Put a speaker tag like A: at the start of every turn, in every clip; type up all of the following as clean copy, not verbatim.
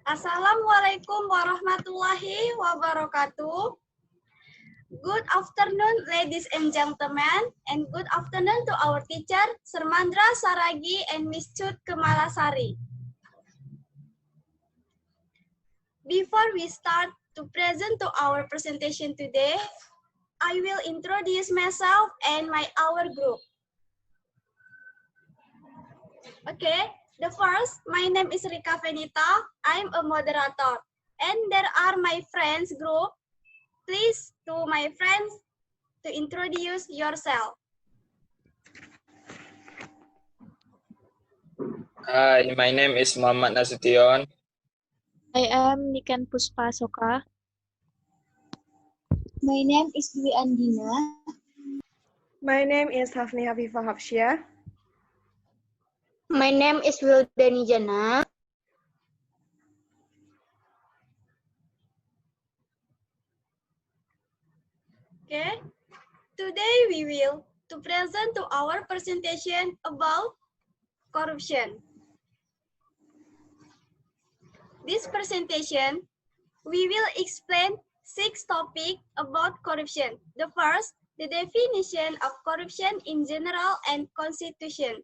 A: Assalamualaikum warahmatullahi wabarakatuh. Good afternoon, ladies and gentlemen, and good afternoon to our teacher, Sermandra Saragi and Miss Chut Kemalasari. Before we start to present to our presentation today, I will introduce myself and our group. Okay, the first, my name is Rika Venita. I'm a moderator, and there are my friends group. Please, to my friends, to introduce yourself.
B: Hi, my name is Muhammad Nasution.
C: I am Niken Puspasoka.
D: My name is Dwi Andina.
E: My name is Hafni Hafifah Hafsyah.
F: My name is Wildani Jana.
A: Okay, today we will to present to our presentation about corruption. This presentation, we will explain 6 topics about corruption. The first, the definition of corruption in general and constitution.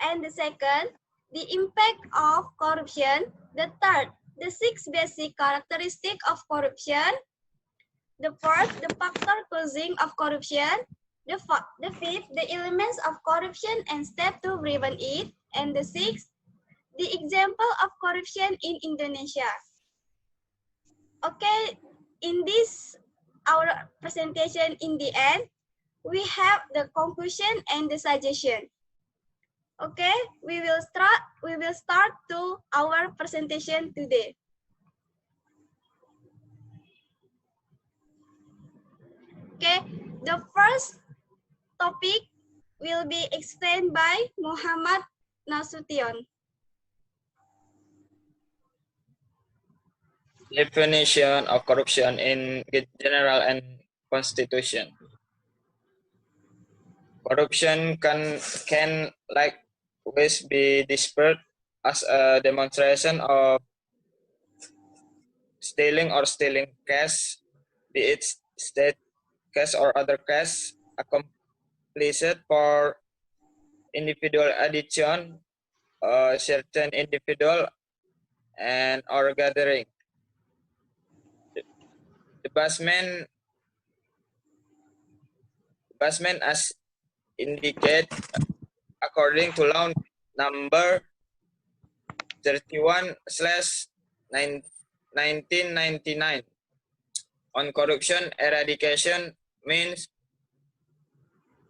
A: And the second, the impact of corruption. The third, the 6 basic characteristics of corruption. The fourth, the factor causing of corruption. The fifth, the elements of corruption and step to prevent it. And the sixth, the example of corruption in Indonesia. Okay, in this, our presentation in the end, we have the conclusion and the suggestion. Okay, we will start to our presentation today. Okay, the first topic will be explained by Muhammad Nasution.
B: Definition of corruption in general and constitution. Corruption can likewise be described as a demonstration of stealing cash, be it state cash or other cash, accomplished for individual addition, certain individual and or gathering. The basement as indicate according to law number 31/1999 on corruption eradication means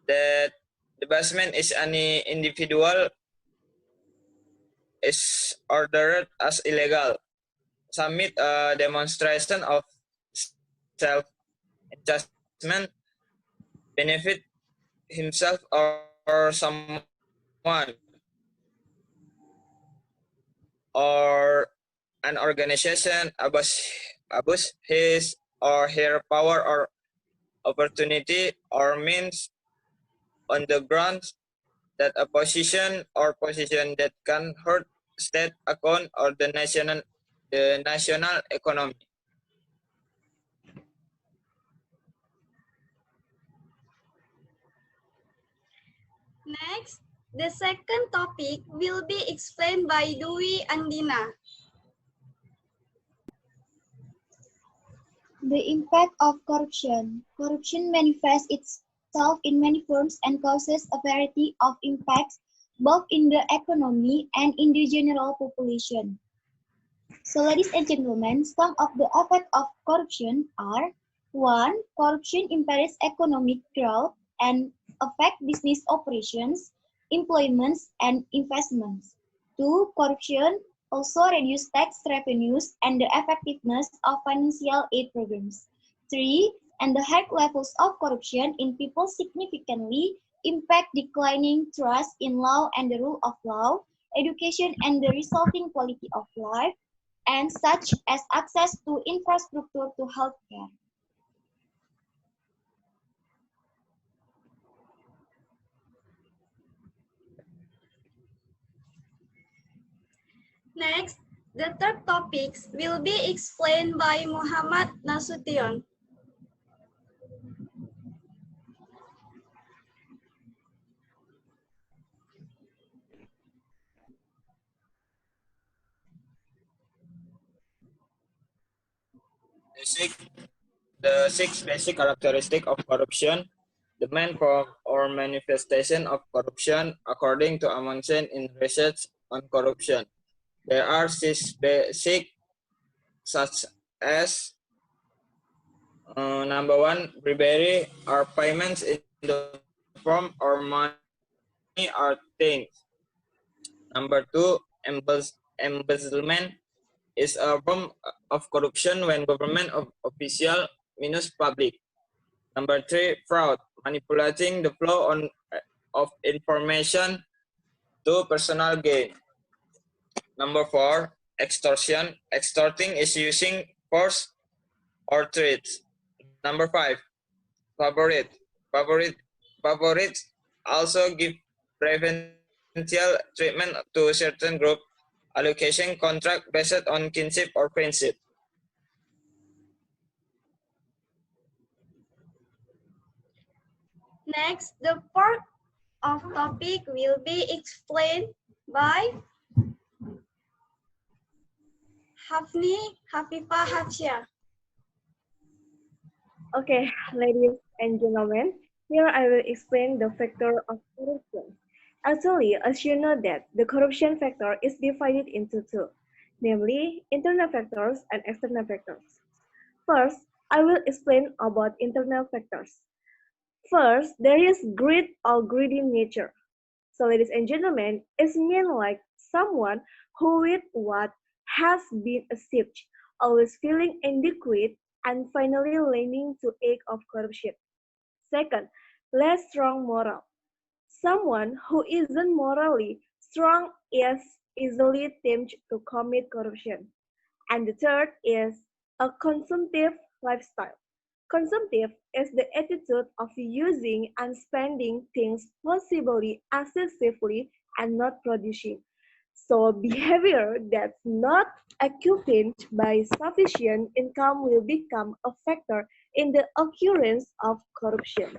B: that the basement is any individual is ordered as illegal, submit a demonstration of self-adjustment, benefit himself or someone, or an organization abuse his or her power or opportunity or means on the grounds that a position or position that can hurt state account or the national economy.
A: Next, the second topic will be explained by Dwi Andina.
D: The impact of corruption. Corruption manifests itself in many forms and causes a variety of impacts both in the economy and in the general population. So ladies and gentlemen, some of the effects of corruption are: 1. Corruption impairs economic growth and affect business operations, employments, and investments. 2. Corruption also reduce tax revenues and the effectiveness of financial aid programs. 3. And the high levels of corruption in people significantly impact declining trust in law and the rule of law, education and the resulting quality of life, and such as access to infrastructure to healthcare.
A: Next, The third topics will be explained by Muhammad Nasution.
B: The six basic characteristics of corruption, the main form or manifestation of corruption according to Amundsen in research on corruption. There are six basic such as number one, bribery are payments in the form or money or things. Number two, embezzlement is a form of corruption when government official minus public. Number three, fraud, manipulating the flow of information to personal gain. Number four, extortion, extorting is using force or threats. Number five, favorite, favorites also give preferential treatment to a certain group, allocation contract based on kinship or friendship.
A: Next, the part of topic will be explained by Hafni Hafifah Hafsyah.
E: Okay, ladies and gentlemen, here I will explain the factor of corruption. Actually, as you know that the corruption factor is divided into two, namely internal factors and external factors. First, I will explain about internal factors. First, there is greed or greedy nature. So, ladies and gentlemen, it's mean like someone who with what has been achieved, always feeling inadequate, and finally leaning to act of corruption. Second, less strong moral. Someone who isn't morally strong is easily tempted to commit corruption. And the third is a consumptive lifestyle. Consumptive is the attitude of using and spending things possibly excessively and not producing. So behavior that's not accompanied by sufficient income will become a factor in the occurrence of corruption.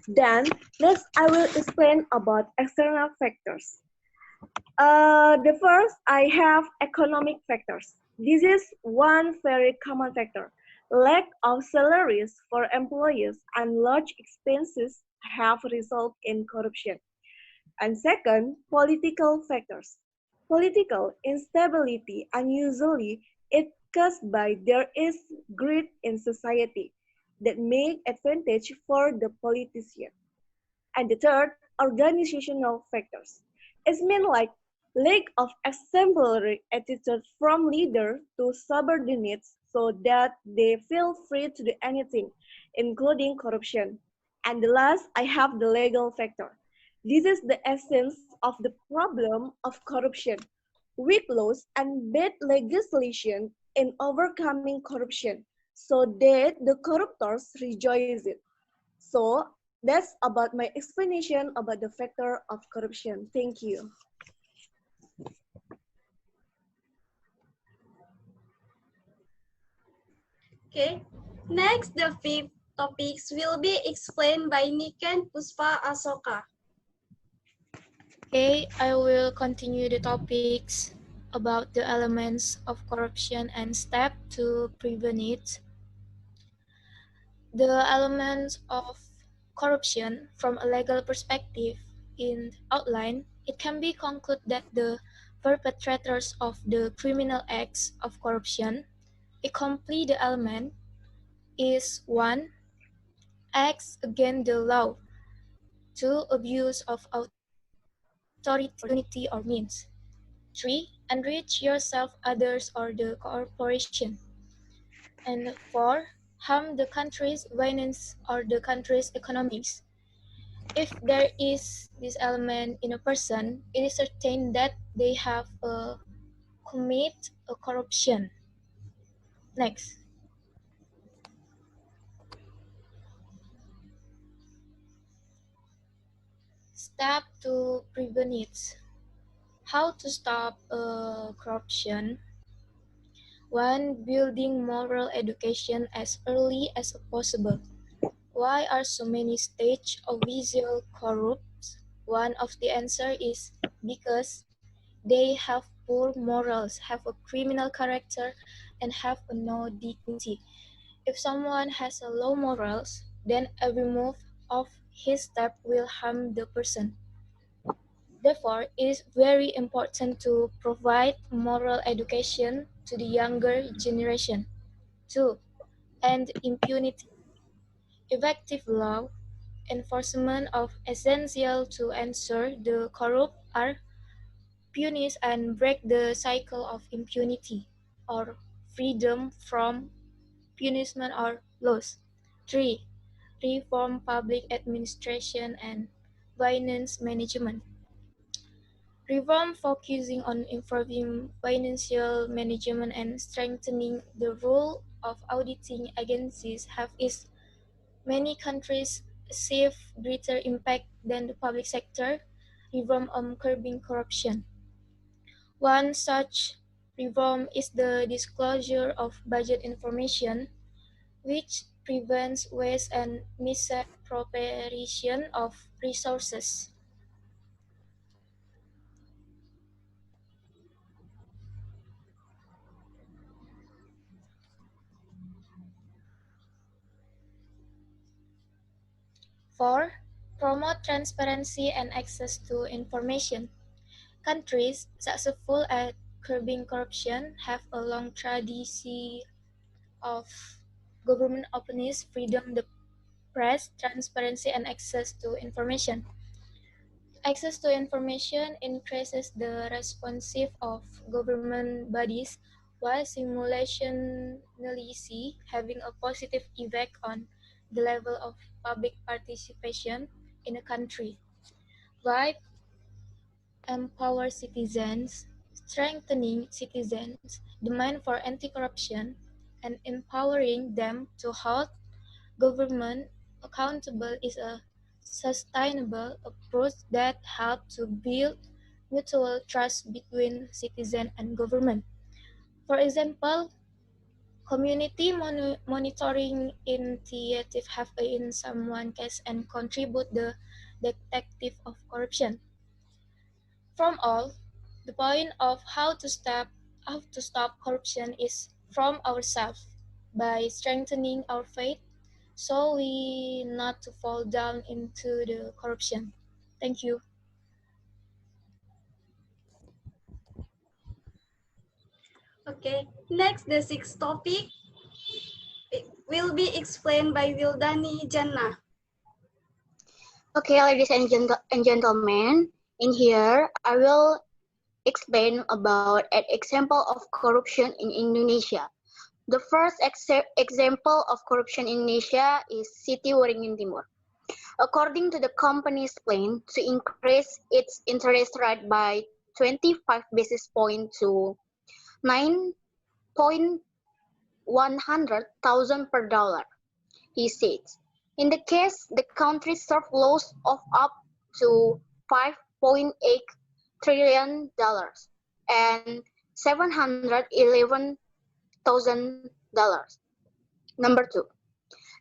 E: Then, next I will explain about external factors. The first, I have economic factors. This is one very common factor. Lack of salaries for employees and large expenses have resulted in corruption. And second, political factors. Political instability unusually is caused by there is greed in society that make advantage for the politician. And the third, organizational factors. It's mean like lack of exemplary attitude from leader to subordinates so that they feel free to do anything, including corruption. And the last, I have the legal factor. This is the essence of the problem of corruption. Weak laws and bad legislation in overcoming corruption so that the corruptors rejoice it. So that's about my explanation about the factor of corruption. Thank you.
A: Okay. Next, the fifth topics will be explained by Niken Puspa Asoka.
C: Okay, I will continue the topics about the elements of corruption and steps to prevent it. The elements of corruption from a legal perspective in outline, it can be concluded that the perpetrators of the criminal acts of corruption, a complete element, is 1. Acts against the law, 2. Abuse of authority or means, 3. Enrich yourself, others, or the corporation, and 4. Harm the country's finance or the country's economies. If there is this element in a person, it is certain that they have commit a corruption. Next. Step to prevent it. How to stop corruption? 1. Building moral education as early as possible. Why are so many stage officials corrupt? One of the answer is because they have poor morals, have a criminal character, and have no dignity. If someone has a low morals, then every move of his step will harm the person. Therefore, it is very important to provide moral education to the younger generation. 2. And impunity. Effective law enforcement of essential to ensure the corrupt are punished and break the cycle of impunity or freedom from punishment or loss. 3. Reform public administration and finance management. Reform focusing on improving financial management and strengthening the role of auditing agencies have its many countries achieve greater impact than the public sector reform on curbing corruption. One such reform is the disclosure of budget information, which prevents waste and misappropriation of resources. Four, promote transparency and access to information. Countries successful at curbing corruption have a long tradition of government openness, freedom the press, transparency, and access to information. Access to information increases the responsive of government bodies, while simultaneously having a positive effect on the level of public participation in a country. 5. Empower citizens, strengthening citizens' demand for anti-corruption, and empowering them to hold government accountable is a sustainable approach that helps to build mutual trust between citizen and government. For example, community monitoring initiative have in someone case and contribute the detective of corruption. From all, the point of how to stop corruption is from ourselves by strengthening our faith so we not to fall down into the corruption. Thank you.
A: Okay, next the sixth topic will be explained by Wildani Jannah.
F: Okay, ladies and gentlemen, in here I will explain about an example of corruption in Indonesia. The first example of corruption in Indonesia is City Waringin Timur. According to the company's plan to increase its interest rate by 25 basis points to 9,100,000 per dollar, he says. In the case, the country suffered loss of up to $5.8 trillion and $711,000. Number two,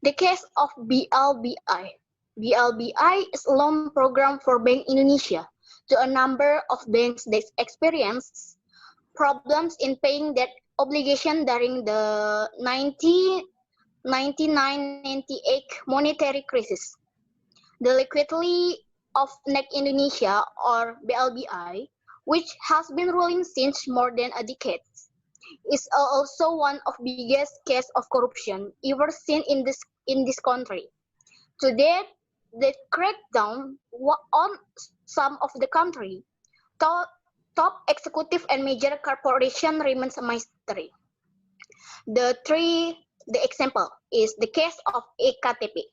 F: the case of BLBI. BLBI is a loan program for Bank Indonesia to a number of banks that experienced problems in paying debt obligation during the 1999-98 monetary crisis. The liquidity of NEC Indonesia, or BLBI, which has been ruling since more than a decade, is also one of the biggest cases of corruption ever seen in this country. To date, the crackdown on some of the country top executive and major corporation remains a mystery. The example is the case of EKTP.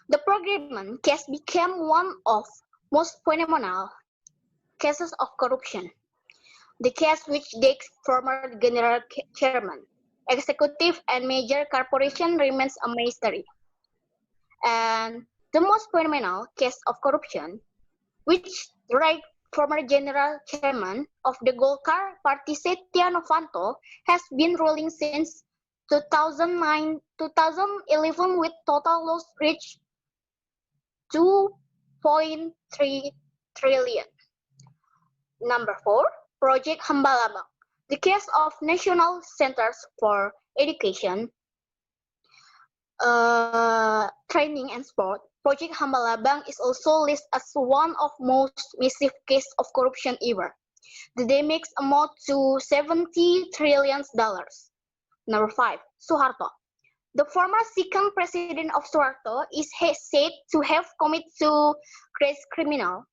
F: The procurement case became one of most phenomenal cases of corruption. The case which takes former general chairman, executive and major corporation remains a mystery. And the most phenomenal case of corruption, which former general chairman of the Golkar Party Setia Novanto, has been ruling since 2011 with total loss reached 2.3 trillion. Number 4, Project Hambalabang. The case of National Centers for Education, Training and Sport, Project Hambalabang is also listed as one of most massive cases of corruption ever. The damage amount to $70 trillion. Number 5, Suharto. The former second president of Suharto is said to have committed to great criminal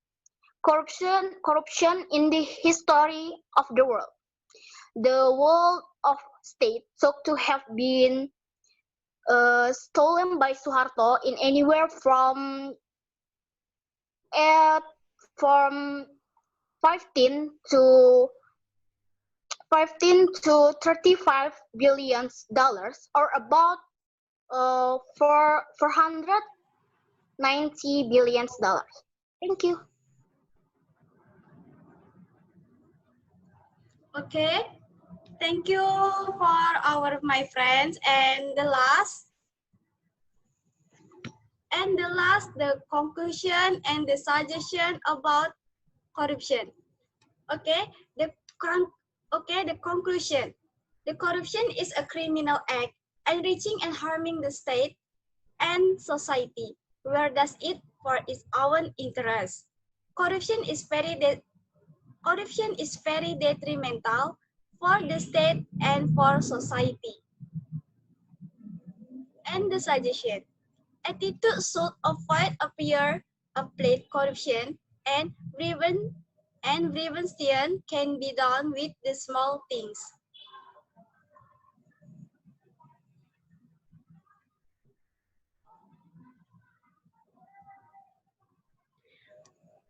F: corruption in the history of the world. The wealth of state thought to have been stolen by Suharto in anywhere from 15 to 35 billion dollars, or about 490 billion dollars. Thank you.
A: Okay, thank you for my friends. And the last, the conclusion and the suggestion about corruption. Okay, the conclusion. The corruption is a criminal act enriching and harming the state and society, where does it for its own interest. Corruption is very detrimental for the state and for society. And the suggestion. Attitude should avoid applied corruption, and prevention can be done with the small things.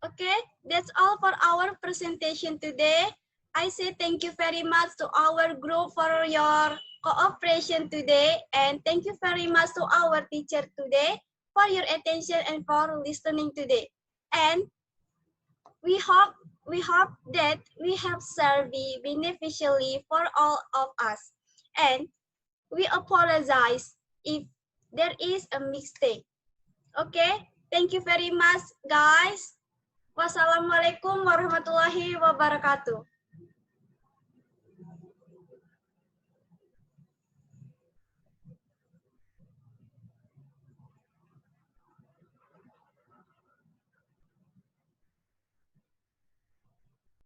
A: Okay, that's all for our presentation today. I say thank you very much to our group for your cooperation today, and thank you very much to our teacher today for your attention and for listening today. And we hope that we have served beneficially for all of us. And we apologize if there is a mistake. Okay, thank you very much, guys. Wassalamualaikum warahmatullahi wabarakatuh.